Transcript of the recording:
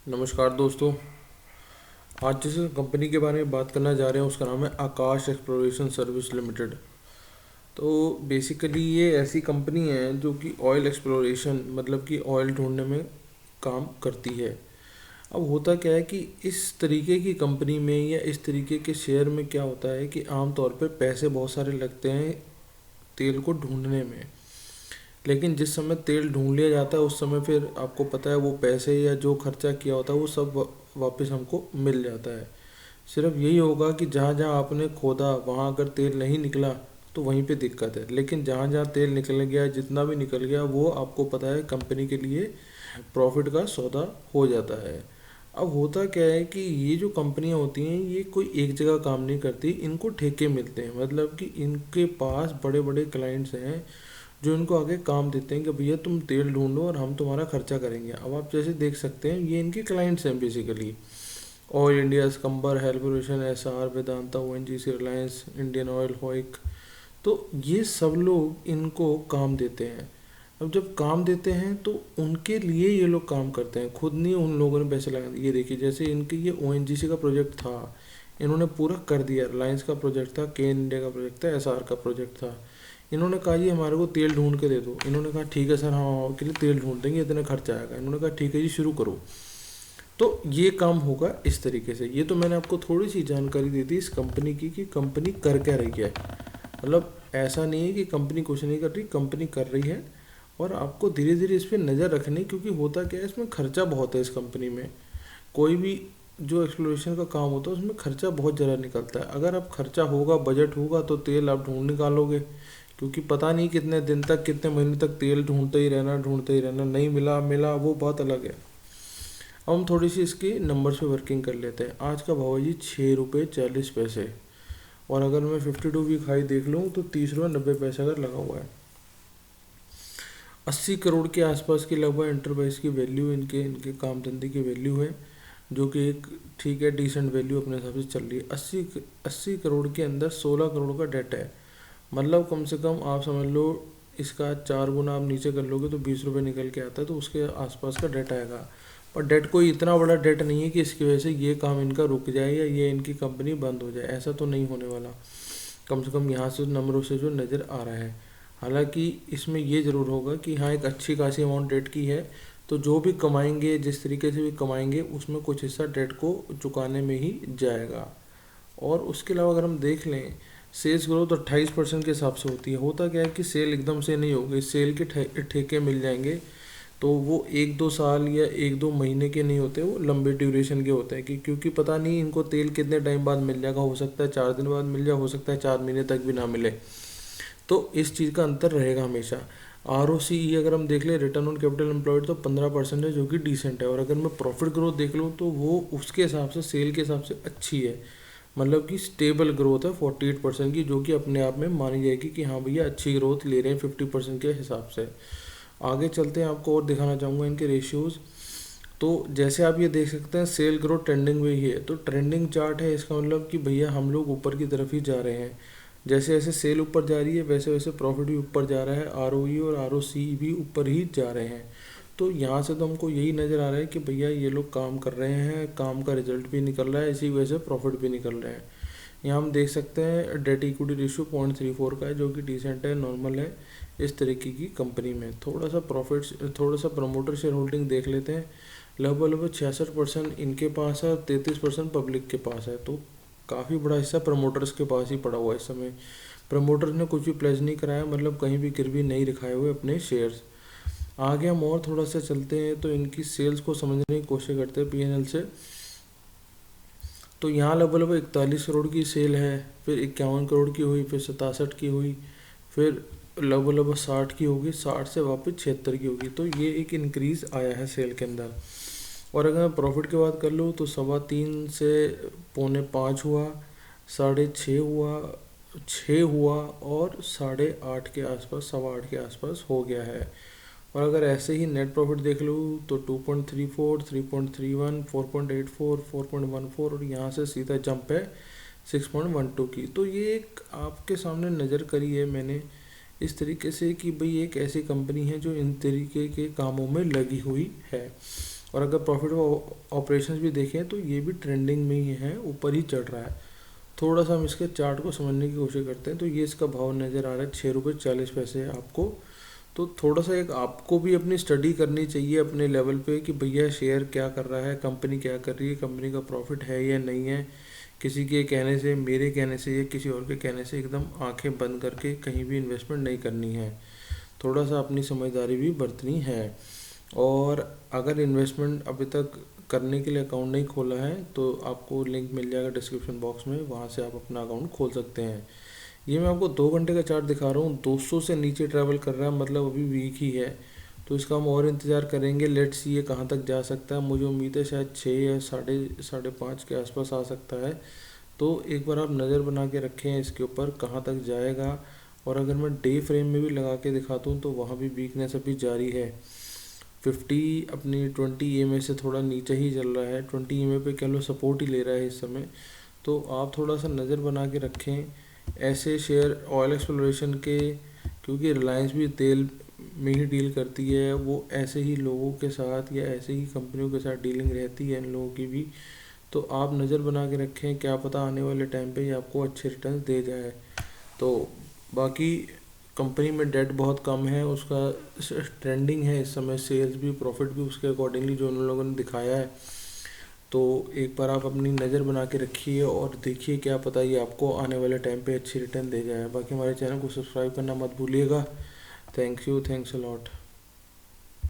नमस्कार दोस्तों। आज जिस कंपनी के बारे में बात करना जा रहे हैं उसका नाम है आकाश एक्सप्लोरेशन सर्विस लिमिटेड। तो बेसिकली ये ऐसी कंपनी है जो कि ऑयल एक्सप्लोरेशन मतलब कि ऑयल ढूंढने में काम करती है। अब होता क्या है कि इस तरीके की कंपनी में या इस तरीके के शेयर में क्या होता है कि आमतौर पे पैसे बहुत सारे लगते हैं तेल को ढूंढने में। लेकिन जिस समय तेल ढूंढ लिया जाता है उस समय फिर आपको पता है वो पैसे या जो खर्चा किया होता है वो सब वापस हमको मिल जाता है। सिर्फ यही होगा कि जहाँ जहाँ आपने खोदा वहाँ अगर तेल नहीं निकला तो वहीं पे दिक्कत है, लेकिन जहाँ जहाँ तेल निकल गया जितना भी निकल गया वो आपको पता है कंपनी के लिए प्रॉफिट का सौदा हो जाता है। अब होता क्या है कि ये जो कंपनियां होती हैं ये कोई एक जगह काम नहीं करती, इनको ठेके मिलते हैं। मतलब कि इनके पास बड़े बड़े क्लाइंट्स हैं जो इनको आगे काम देते हैं कि भैया तुम तेल ढूंढो और हम तुम्हारा खर्चा करेंगे। अब आप जैसे देख सकते हैं ये इनके क्लाइंट्स हैं बेसिकली। ऑयल इंडिया, स्कम्बर, हेल्पोरेशन, एसआर, वेदांता, ओएनजीसी, रिलायंस, इंडियन ऑयल, होइक। तो ये सब लोग इनको काम देते हैं। अब जब काम देते हैं तो उनके लिए ये लोग काम करते हैं, खुद नहीं उन लोगों ने पैसे लगा दिए। ये देखिए जैसे इनके ये ओएनजीसी का प्रोजेक्ट था, इन्होंने पूरा कर दिया। रिलायंस का प्रोजेक्ट था, के इंडिया का प्रोजेक्ट था, एसआर का प्रोजेक्ट था। इन्होंने कहा जी हमारे को तेल ढूंढ के दे दो। इन्होंने कहा ठीक है सर, हाँ के लिए तेल ढूंढ देंगे, इतना खर्चा आएगा। इन्होंने कहा ठीक है जी शुरू करो। तो ये काम होगा इस तरीके से। ये तो मैंने आपको थोड़ी सी जानकारी दी थी इस कंपनी की कि कंपनी कर क्या रही है। मतलब ऐसा नहीं है कि कंपनी कुछ नहीं कर रही, कंपनी कर रही है। और आपको धीरे धीरे इस पर नज़र रखनी, क्योंकि होता क्या है इसमें खर्चा बहुत है इस कंपनी में। कोई भी जो एक्सप्लोरेशन का काम होता है उसमें खर्चा बहुत ज़्यादा निकलता है। अगर आप खर्चा होगा, बजट होगा तो तेल आप ढूंढ निकालोगे, क्योंकि पता नहीं कितने दिन तक, कितने महीने तक तेल ढूंढते ही रहना, नहीं मिला मिला वो बात अलग है। अब हम थोड़ी सी इसकी नंबर्स पे वर्किंग कर लेते हैं। आज का भाव है जी 6 रुपये 40 पैसे। और अगर मैं 52 वीक हाई देख लूँ तो 30 रुपये 90 पैसे अगर लगा हुआ है। 80 करोड़ के आसपास की लगभग एंटरप्राइज की वैल्यू, इनके इनके काम धंधे की वैल्यू है, जो कि एक ठीक है डिसेंट वैल्यू अपने हिसाब से चल रही है। 80 करोड़ के अंदर 16 करोड़ का डेट है। मतलब कम से कम आप समझ लो इसका 4 गुना आप नीचे कर लोगे तो 20 रुपये निकल के आता है, तो उसके आसपास का डेट आएगा। पर डेट कोई इतना बड़ा डेट नहीं है कि इसकी वजह से ये काम इनका रुक जाए या ये इनकी कंपनी बंद हो जाए, ऐसा तो नहीं होने वाला। कम से कम यहाँ से नंबरों से जो नज़र आ रहा है। हालांकि इसमें ये ज़रूर होगा कि हाँ एक अच्छी खासी अमाउंट डेट की है, तो जो भी कमाएंगे जिस तरीके से भी कमाएंगे उसमें कुछ हिस्सा डेट को चुकाने में ही जाएगा। और उसके अलावा अगर हम देख लें सेल्स ग्रोथ 28% के हिसाब से होती है। होता क्या है कि सेल एकदम से नहीं होगी, सेल के ठेके मिल जाएंगे तो वो 1-2 साल या 1-2 महीने के नहीं होते, वो लंबे ड्यूरेशन के होते हैं। कि क्योंकि पता नहीं इनको तेल कितने टाइम बाद मिल जाएगा, हो सकता है 4 दिन बाद मिल जाए, हो सकता है 4 महीने तक भी ना मिले। तो इस चीज़ का अंतर रहेगा हमेशा। आर ओ सी ई अगर हम देख लें, रिटर्न ऑन कैपिटल एम्प्लॉयड, तो 15% है जो कि डिसेंट है। और अगर मैं प्रॉफिट ग्रोथ देख लूँ तो वो उसके हिसाब से सेल के हिसाब से अच्छी है। मतलब कि स्टेबल ग्रोथ है 48% की, जो कि अपने आप में मानी जाएगी कि हाँ भैया अच्छी ग्रोथ ले रहे हैं 50% के हिसाब से। आगे चलते हैं, आपको और दिखाना चाहूँगा इनके रेशियोज़। तो जैसे आप ये देख सकते हैं सेल ग्रोथ ट्रेंडिंग में ही है, तो ट्रेंडिंग चार्ट है, इसका मतलब कि भैया हम लोग ऊपर की तरफ ही जा रहे हैं। जैसे जैसे सेल ऊपर जा रही है वैसे वैसे प्रॉफिट भी ऊपर जा रहा है, आर ओ ई और आर ओ सी भी ऊपर ही जा रहे हैं। तो यहाँ से तो हमको यही नज़र आ रहा है कि भैया ये लोग काम कर रहे हैं, काम का रिजल्ट भी निकल रहा है, इसी वजह से प्रॉफिट भी निकल रहे हैं। यहाँ हम देख सकते हैं डेट इक्विटी रेशियो 0.34 का है, जो कि डिसेंट है, नॉर्मल है इस तरीके की कंपनी में। थोड़ा सा प्रॉफिट, थोड़ा सा प्रमोटर शेयर होल्डिंग देख लेते हैं। लगभग लगभग 66% इनके पास है और 33% पब्लिक के पास है। तो काफ़ी बड़ा हिस्सा प्रमोटर्स के पास ही पड़ा हुआ है इस समय। प्रमोटर्स ने कुछ भी प्लेज नहीं कराया, मतलब कहीं भी गिरवी नहीं दिखाए हुए अपने शेयर्स। आगे हम और थोड़ा सा चलते हैं तो इनकी सेल्स को समझने की कोशिश करते हैं पीएनएल से। तो यहाँ लगभग लगभग 41 करोड़ की सेल है, फिर 51 करोड़ की हुई, फिर 67 की हुई, फिर लगभग लगभग 60 की होगी, 60 से वापस 76 की होगी। तो ये एक इंक्रीज़ आया है सेल के अंदर। और अगर मैं प्रॉफिट की बात कर लूँ तो 3.25 से 4.25 हुआ, 6.5 हुआ, 6 हुआ और 8.5 के आसपास, 8.25 के आसपास हो गया है। और अगर ऐसे ही नेट प्रॉफिट देख लूँ तो 2.34, 3.31, 4.84, 4.14 और यहाँ से सीधा जंप है 6.12 की। तो ये एक आपके सामने नज़र करी है मैंने इस तरीके से कि भाई एक ऐसी कंपनी है जो इन तरीके के कामों में लगी हुई है। और अगर प्रॉफिट ऑपरेशंस भी देखें तो ये भी ट्रेंडिंग में ही है, ऊपर ही चढ़ रहा है। थोड़ा सा हम इसके चार्ट को समझने की कोशिश करते हैं तो ये इसका भाव नज़र आ रहा है 6 रुपये 40 पैसे आपको। तो थोड़ा सा एक आपको भी अपनी स्टडी करनी चाहिए अपने लेवल पे कि भैया शेयर क्या कर रहा है, कंपनी क्या कर रही है, कंपनी का प्रॉफिट है या नहीं है। किसी के कहने से, मेरे कहने से या किसी और के कहने से एकदम आंखें बंद करके कहीं भी इन्वेस्टमेंट नहीं करनी है। थोड़ा सा अपनी समझदारी भी बरतनी है। और अगर इन्वेस्टमेंट अभी तक करने के लिए अकाउंट नहीं खोला है तो आपको लिंक मिल जाएगा डिस्क्रिप्शन बॉक्स में, वहाँ से आप अपना अकाउंट खोल सकते हैं। ये मैं आपको 2 घंटे का चार्ट दिखा रहा हूँ, 200 से नीचे ट्रैवल कर रहा है, मतलब अभी वीक ही है। तो इसका हम और इंतज़ार करेंगे, लेट्स सी ये कहाँ तक जा सकता है। मुझे उम्मीद है शायद 6 या साढ़े 5 के आसपास आ सकता है। तो एक बार आप नज़र बना के रखें इसके ऊपर कहाँ तक जाएगा। और अगर मैं डे फ्रेम में भी लगा के दिखाता हूँ तो वहाँ भी वीकनेस अभी जारी है। 50 अपनी 20 EMA से थोड़ा नीचे ही चल रहा है, 20 EMA पे कह लो सपोर्ट ही ले रहा है इस समय। तो आप थोड़ा सा नज़र बना के रखें ऐसे शेयर ऑयल एक्सप्लोरेशन के, क्योंकि रिलायंस भी तेल में ही डील करती है, वो ऐसे ही लोगों के साथ या ऐसे ही कंपनियों के साथ डीलिंग रहती है इन लोगों की भी। तो आप नज़र बना के रखें, क्या पता आने वाले टाइम पे ये आपको अच्छे रिटर्न दे जाए। तो बाकी कंपनी में डेट बहुत कम है, उसका ट्रेंडिंग है इस समय, सेल्स भी प्रॉफिट भी उसके अकॉर्डिंगली जो उन लोगों ने दिखाया है। तो एक बार आप अपनी नज़र बना के रखिए और देखिए, क्या पता ये आपको आने वाले टाइम पे अच्छी रिटर्न दे जाए। बाकी हमारे चैनल को सब्सक्राइब करना मत भूलिएगा। Thank you, thanks a lot.